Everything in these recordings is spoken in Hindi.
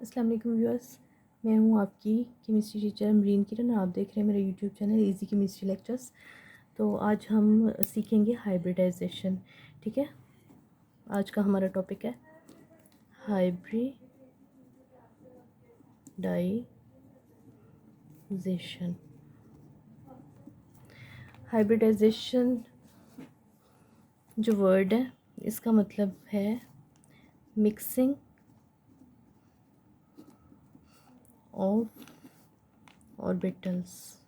अस्सलाम वालेकुम व्यूअर्स। मैं हूँ आपकी केमिस्ट्री टीचर अमरीन किरण और आप देख रहे हैं मेरा YouTube channel easy chemistry lectures. तो आज हम सीखेंगे हाइब्रिडाइजेशन। ठीक है, आज का हमारा टॉपिक है हाइब्रिडाइजेशन। हाइब्रिडाइजेशन जो वर्ड है इसका मतलब है mixing of orbitals.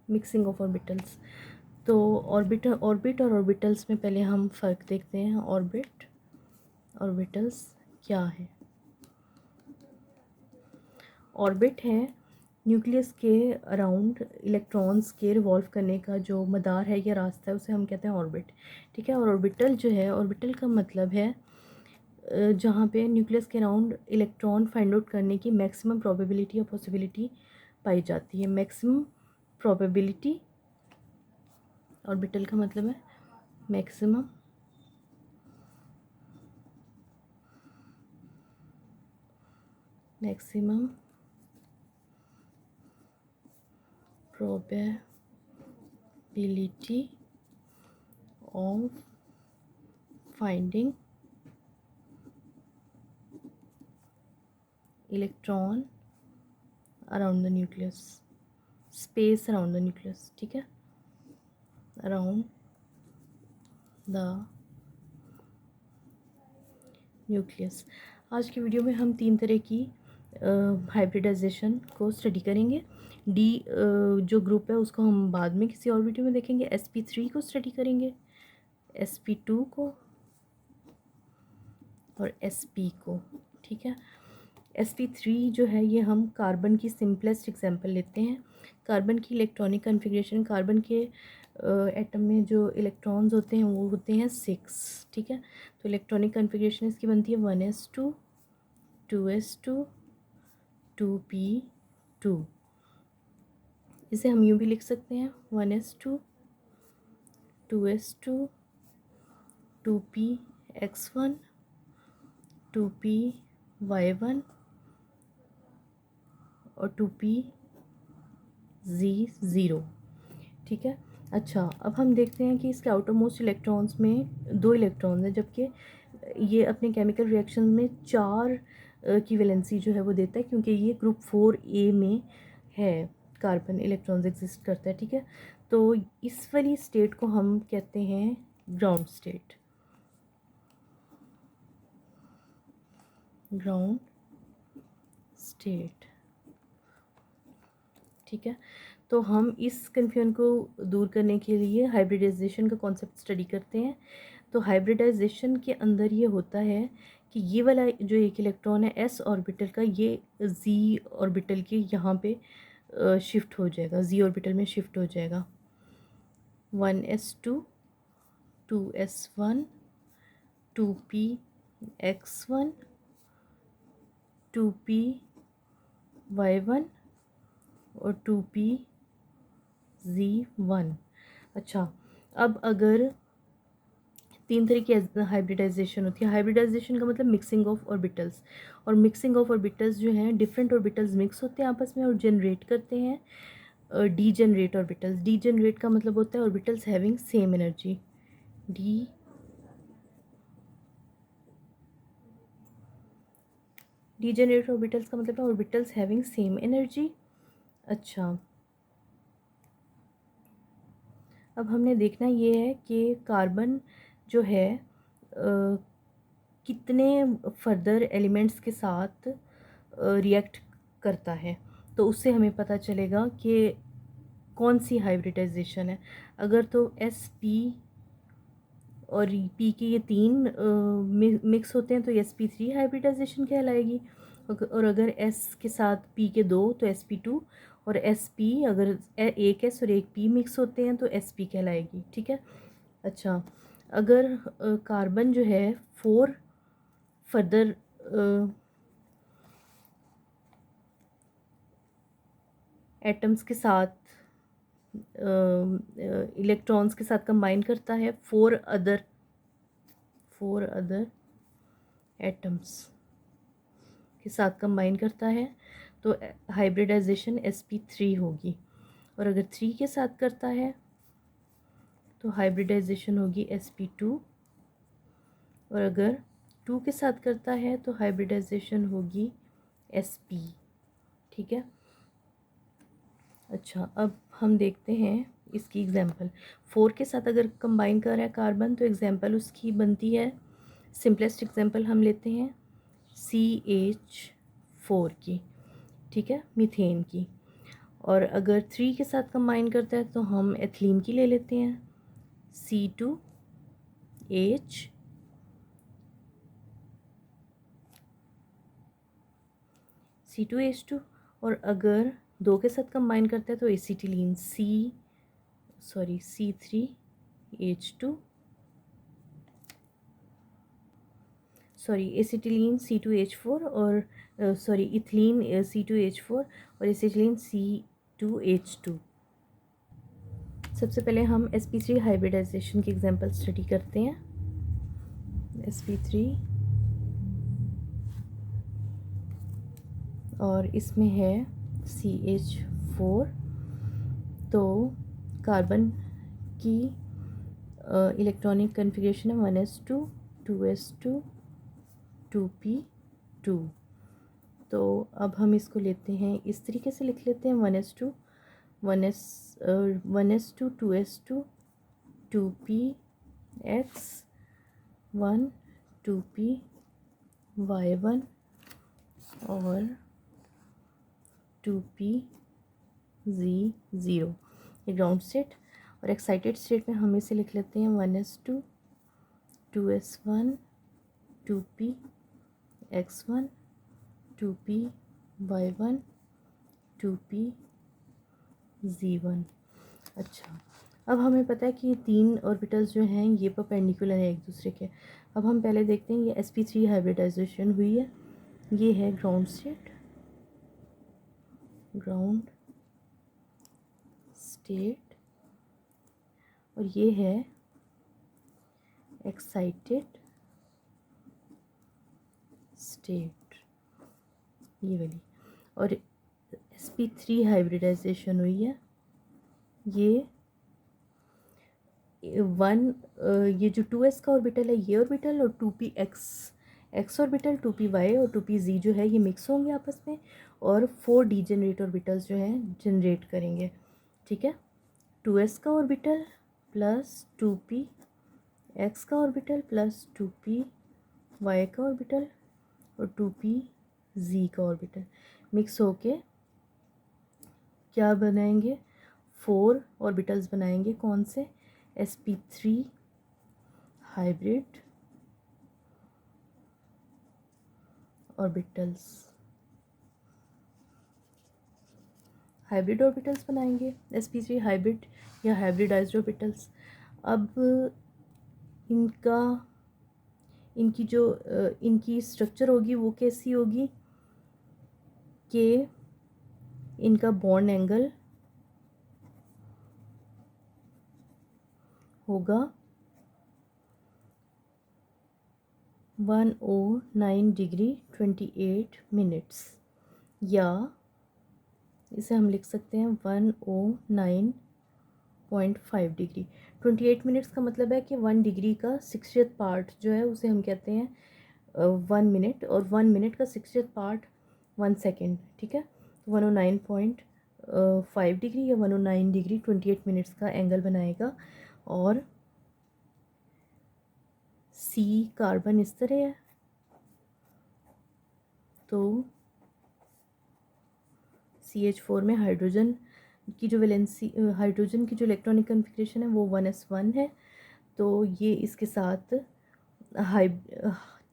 Mixing of orbitals. तो ऑर्बिट और ऑर्बिटल्स में पहले हम फ़र्क देखते हैं। ऑर्बिटल्स क्या है? ऑर्बिट है न्यूक्लियस के अराउंड इलेक्ट्रॉन्स के रिवॉल्व करने का जो मदार है या रास्ता है, उसे हम कहते हैं ऑर्बिट। ठीक है, और ऑर्बिटल जो है, ऑर्बिटल का मतलब है जहाँ पे न्यूक्लियस के अराउंड इलेक्ट्रॉन फाइंड आउट करने की मैक्सिमम प्रोबेबिलिटी या पॉसिबिलिटी पाई जाती है। मैक्सिमम प्रोबेबिलिटी, ऑर्बिटल का मतलब है maximum probability of finding electron around the nucleus, space around the nucleus. ठीक है, अराउंड द न्यूक्लियस। आज की वीडियो में हम 3 तरह की हाइब्रिडाइजेशन को स्टडी करेंगे। डी जो ग्रुप है उसको हम बाद में किसी और वीडियो में देखेंगे। sp3 को स्टडी करेंगे, sp2 को और sp को। ठीक है, sp3 जो है ये हम कार्बन की सिंपलेस्ट एग्जांपल लेते हैं। कार्बन की इलेक्ट्रॉनिक कन्फिग्रेशन, कार्बन के एटम में जो इलेक्ट्रॉन्स होते हैं वो होते हैं 6। ठीक है, तो इलेक्ट्रॉनिक कन्फिग्रेशन इसकी बनती है 1s2 2s2 2p2। इसे हम यूँ भी लिख सकते हैं 1s2 2s2 2px1 2py1 और 2pz0। ठीक है, अच्छा अब हम देखते हैं कि इसके आउटर मोस्ट इलेक्ट्रॉन्स में 2 इलेक्ट्रॉन्स हैं, जबकि ये अपने केमिकल रिएक्शन में 4 की वैलेंसी जो है वो देता है, क्योंकि ये ग्रुप 4a में है। कार्बन इलेक्ट्रॉन्स एग्जिस्ट करता है। ठीक है, तो इस वाली स्टेट को हम कहते हैं ग्राउंड स्टेट। Ground state. ठीक है, तो हम इस कन्फ्यूजन को दूर करने के लिए हाइब्रिडाइजेशन का कॉन्सेप्ट स्टडी करते हैं। तो हाइब्रिडाइजेशन के अंदर ये होता है कि ये वाला जो एक इलेक्ट्रॉन है s ऑर्बिटल का, ये z ऑर्बिटल के यहाँ पे शिफ्ट हो जाएगा, z ऑर्बिटल में शिफ्ट हो जाएगा। 1s2 2s1 2px1 2py1 और 2pz1। अच्छा, अब अगर 3 तरह की हाइब्रिडाइजेशन होती है। हाइब्रिडाइजेशन का मतलब मिक्सिंग ऑफ ऑर्बिटल्स, और मिक्सिंग ऑफ ऑर्बिटल्स जो हैं डिफरेंट ऑर्बिटल्स मिक्स होते हैं आपस में और जनरेट करते हैं डीजेनरेट ऑर्बिटल्स। डीजेनरेट का मतलब होता है orbitals having same energy. Degenerate orbitals का मतलब है ऑर्बिटल्स हैविंग सेम एनर्जी। अच्छा, अब हमने देखना ये है कि कार्बन जो है कितने फर्दर एलिमेंट्स के साथ रिएक्ट करता है, तो उससे हमें पता चलेगा कि कौन सी हाइब्रिडाइजेशन है। अगर तो sp और p के ये 3 मिक्स होते हैं तो sp3 हाइब्रिडाइजेशन कहलाएगी। और अगर s के साथ p के 2 तो sp2, और sp अगर एक s और एक p मिक्स होते हैं तो sp कहलाएगी। ठीक है, अच्छा अगर कार्बन जो है 4 फर्दर एटम्स के साथ इलेक्ट्रॉन्स के साथ कंबाइन करता है, 4 अदर एटम्स के साथ कंबाइन करता है तो हाइब्रिडाइजेशन sp3 होगी, और अगर 3 के साथ करता है तो हाइब्रिडाइजेशन होगी sp2, और अगर 2 के साथ करता है तो हाइब्रिडाइजेशन होगी sp। ठीक है। अच्छा, अब हम देखते हैं इसकी एग्जांपल। 4 के साथ अगर कंबाइन कर रहा है कार्बन तो एग्जांपल उसकी बनती है, सिंपलेस्ट एग्जांपल हम लेते हैं CH4 की, ठीक है, मीथेन की। और अगर 3 के साथ कंबाइन करता है तो हम एथिलीन की ले लेते हैं, C2H2। और अगर 2 के साथ कंबाइन करता है तो एसिटिलीन C3H2, एसिटिलीन C2H4, और इथिलीन C2H4 और एसिटिलीन C2H2। सबसे पहले हम sp3 हाइब्रिडाइजेशन की एग्जांपल स्टडी करते हैं। sp3 और इसमें है CH4, तो कार्बन की इलेक्ट्रॉनिक कन्फिग्रेशन है 1s2 2s2 2p2। तो अब हम इसको लेते हैं, इस तरीके से लिख लेते हैं 1s2 2s2 2px1 2py1 और 2pz0, ये ग्राउंड स्टेट। और एक्साइटेड स्टेट में हम इसे लिख लेते हैं 1s2 2s1 2px1 2py1 2pz1। अच्छा, अब हमें पता है कि ये 3 ऑर्बिटल्स जो हैं ये परपेंडिकुलर है एक दूसरे के। अब हम पहले देखते हैं ये sp3 हाइब्रिडाइजेशन हुई है, ये है ग्राउंड स्टेट, और ये है एक्साइटेड स्टेट, ये वाली। और sp3 हाइब्रिडाइजेशन हुई है, ये ये जो 2s का ऑर्बिटल है ये ऑर्बिटल, और 2px ऑर्बिटल, 2py और 2pz जो है ये मिक्स होंगे आपस में, और 4 डीजेनरेट ऑर्बिटल्स जो हैं जनरेट करेंगे। ठीक है, 2s का ऑर्बिटल प्लस 2px का ऑर्बिटल प्लस 2py का ऑर्बिटल और 2pz का ऑर्बिटल मिक्स होके क्या बनाएंगे, 4 ऑर्बिटल्स बनाएंगे। कौन से, sp3 हाइब्रिड ऑर्बिटल्स, बनाएंगे sp3 हाइब्रिड या हाइब्रिडाइज्ड ऑर्बिटल्स। अब इनकी स्ट्रक्चर होगी वो कैसी होगी कि इनका बॉन्ड एंगल होगा 109 डिग्री 28 मिनट्स, या इसे हम लिख सकते हैं 109.5 डिग्री। 28 मिनट्स का मतलब है कि 1 डिग्री का 60th पार्ट जो है उसे हम कहते हैं 1 मिनट, और 1 मिनट का 60th पार्ट 1 सेकेंड। ठीक है, 109.5 डिग्री या 109 डिग्री 28 मिनट्स का एंगल बनाएगा। और C कार्बन इस तरह है, तो CH4 में हाइड्रोजन की जो वैलेंसी, हाइड्रोजन की जो इलेक्ट्रॉनिक कन्फिग्रेशन है वो 1s1 है, तो ये इसके साथ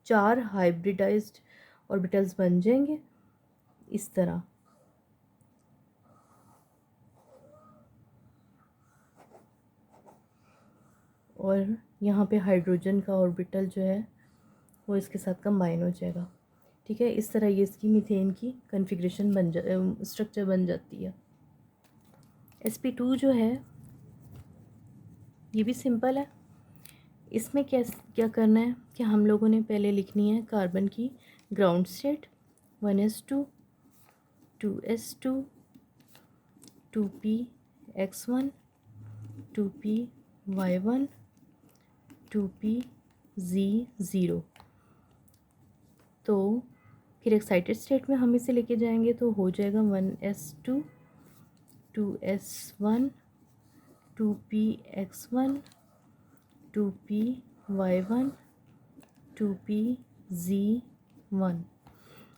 4 हाइब्रिडाइज्ड ऑर्बिटल्स बन जाएंगे इस तरह। और यहाँ पे हाइड्रोजन का ऑर्बिटल जो है वो इसके साथ कंबाइन हो जाएगा। ठीक है, इस तरह ये इसकी मीथेन की कन्फिग्रेशन स्ट्रक्चर बन जाती है। sp2 जो है ये भी सिंपल है, इसमें क्या क्या करना है कि हम लोगों ने पहले लिखनी है कार्बन की ground state 1s2 2s2 2px1 2py1 2pz0। तो फिर एक्साइटेड स्टेट में हम इसे लेके जाएंगे तो हो जाएगा 1s2 2s1 2px1 2py1 2pz1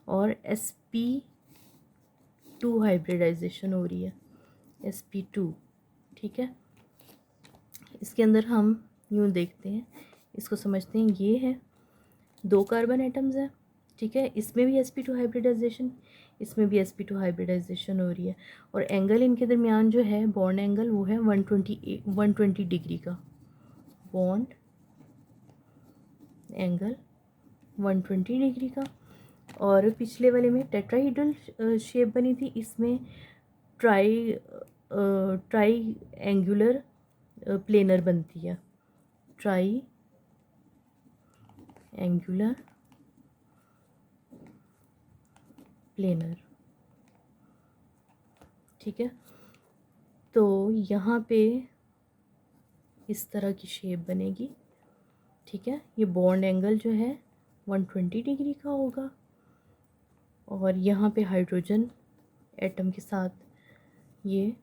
और sp2 हाइब्रिडाइजेशन हो रही है sp2। ठीक है, इसके अंदर हम यूँ देखते हैं, इसको समझते हैं, ये है 2 कार्बन एटम्स है। ठीक है, इसमें भी sp2 हाइब्रिडाइजेशन, इसमें भी sp2 हाइब्रिडाइजेशन हो रही है और एंगल इनके दरमियान जो है बॉन्ड एंगल वो है 120 डिग्री का, बॉन्ड एंगल 120 डिग्री का। और पिछले वाले में टेट्राहीड्रल शेप बनी थी, इसमें ट्राई एंगुलर प्लेनर बनती है, ट्राई एंगुलर प्लेनर। ठीक है, तो यहाँ पे इस तरह की शेप बनेगी। ठीक है, ये बॉन्ड एंगल जो है 120 डिग्री का होगा और यहाँ पे हाइड्रोजन एटम के साथ ये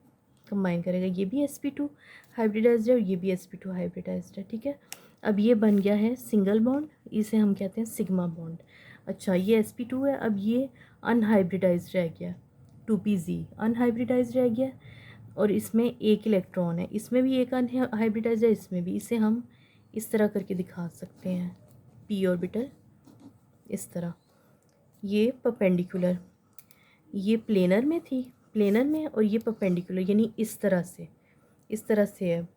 कंबाइन करेगा, ये भी sp2 हाइब्रिडाइज्ड है और ये भी sp2 हाइब्रिडाइज्ड है। ठीक है, अब ये बन गया है सिंगल बॉन्ड, इसे हम कहते हैं सिग्मा बॉन्ड। अच्छा, ये sp2 है, अब ये अनहाइब्रिडाइज्ड रह गया 2pz अनहाइब्रिडाइज्ड रह गया और इसमें एक इलेक्ट्रॉन है, इसमें भी एक अनहाइब्रिडाइज्ड है, इसमें भी। इसे हम इस तरह करके दिखा सकते हैं, p ऑर्बिटल इस तरह, ये परपेंडिकुलर, ये प्लेनर में थी, प्लेनर में, और ये परपेंडिकुलर यानी इस तरह से है।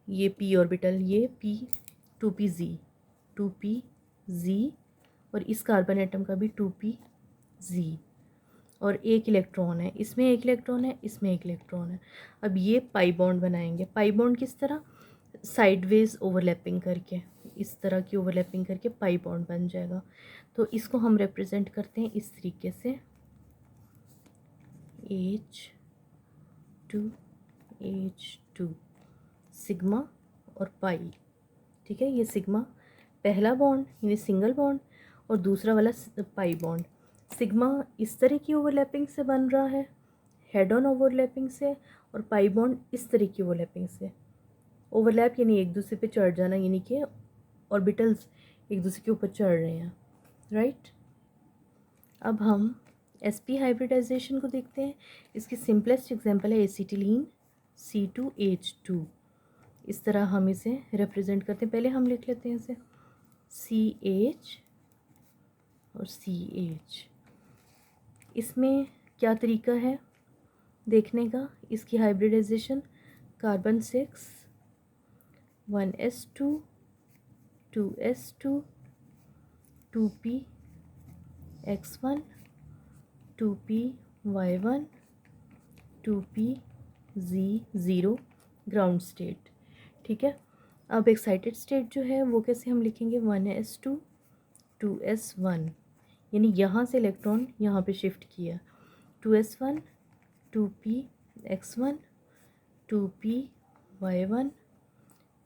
ये p ऑर्बिटल, ये p 2pz और इस कार्बन एटम का भी 2pz और एक इलेक्ट्रॉन है, इसमें एक इलेक्ट्रॉन है, इसमें एक इलेक्ट्रॉन है। अब ये पाई बॉन्ड बनाएंगे, पाई बॉन्ड किस तरह, साइडवेज ओवरलैपिंग करके, इस तरह की ओवरलैपिंग करके पाई बॉन्ड बन जाएगा। तो इसको हम रिप्रेजेंट करते हैं इस तरीके से, H2 सिग्मा और पाई। ठीक है, ये सिग्मा पहला बॉन्ड यानी सिंगल बॉन्ड और दूसरा वाला पाई बॉन्ड। सिग्मा इस तरह की ओवरलैपिंग से बन रहा है, हेड ऑन ओवरलैपिंग से, और पाई बॉन्ड इस तरह की ओवरलैपिंग से। ओवरलैप यानी एक दूसरे पे चढ़ जाना, यानी कि ऑर्बिटल्स एक दूसरे के ऊपर चढ़ रहे हैं, राइट। अब हम sp हाइब्रिडाइजेशन को देखते हैं। इसकी सिंपलेस्ट एग्जांपल है एसिटिलीन C2H2। इस तरह हम इसे रिप्रेजेंट करते हैं, पहले हम लिख लेते हैं इसे CH और CH। इसमें क्या तरीका है देखने का, इसकी hybridisation, carbon 6 1s2 2s2 2px1 2py1 2pz0 ground state. ठीक है, अब एक्साइटेड स्टेट जो है वो कैसे हम लिखेंगे, 1s2 2s1 यानी यहाँ से इलेक्ट्रॉन यहाँ पे शिफ्ट किया, 2s1 2px1 2py1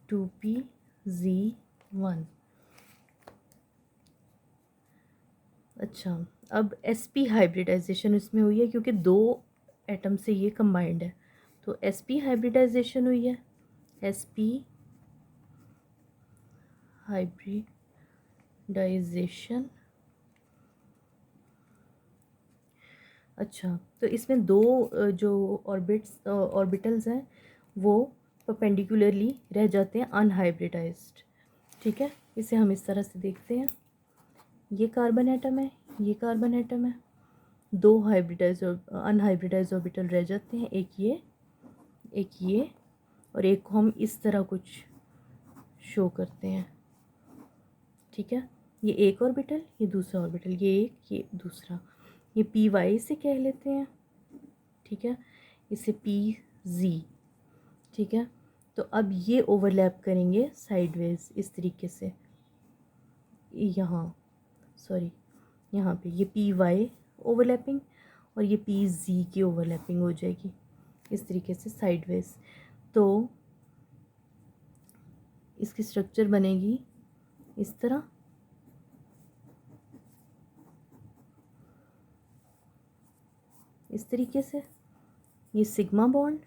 2pz1। अच्छा, अब sp हाइब्रिडाइजेशन इसमें हुई है क्योंकि 2 एटम से ये कंबाइंड है, तो sp हाइब्रिडाइजेशन हुई है, sp हाइब्रिडाइजेशन। अच्छा, तो इसमें 2 जो ऑर्बिटल्स हैं वो परपेंडिकुलरली रह जाते हैं अनहाइब्रिडाइज्ड। ठीक है, इसे हम इस तरह से देखते हैं, ये कार्बन एटम है, ये कार्बन एटम है, 2 हाइब्रिडाइज अनहाइब्रिडाइज ऑर्बिटल रह जाते हैं, एक ये और एक को हम इस तरह कुछ शो करते हैं। ठीक है, ये एक ऑर्बिटल, ये दूसरा ऑर्बिटल, ये एक, ये दूसरा, ये पी वाई से कह लेते हैं। ठीक है, इसे पी जी। ठीक है, तो अब ये ओवरलैप करेंगे साइडवेज इस तरीके से, यहाँ सॉरी यहाँ पे ये पी वाई ओवरलैपिंग और ये पी जी की ओवरलैपिंग हो जाएगी इस तरीके से साइडवेज। तो इसकी स्ट्रक्चर बनेगी इस तरह, इस तरीके से, ये सिग्मा बॉन्ड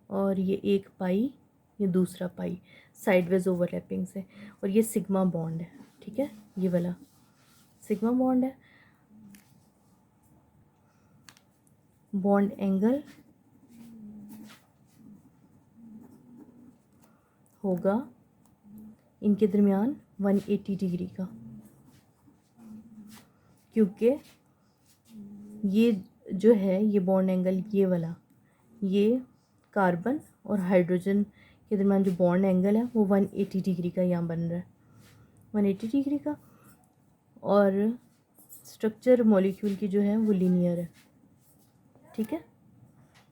और ये एक पाई, ये दूसरा पाई साइडवेज ओवरलैपिंग से, और ये सिग्मा बॉन्ड है, ठीक है, ये वाला सिग्मा बॉन्ड है। बॉन्ड एंगल होगा इनके दरमियान 180 डिग्री का, क्योंकि ये जो है ये बॉन्ड एंगल ये वाला, ये कार्बन और हाइड्रोजन के दरमियान जो बॉन्ड एंगल है वो 180 डिग्री का यहाँ बन रहा है, 180 डिग्री का। और स्ट्रक्चर मॉलिक्यूल की जो है वो लीनियर है, ठीक है।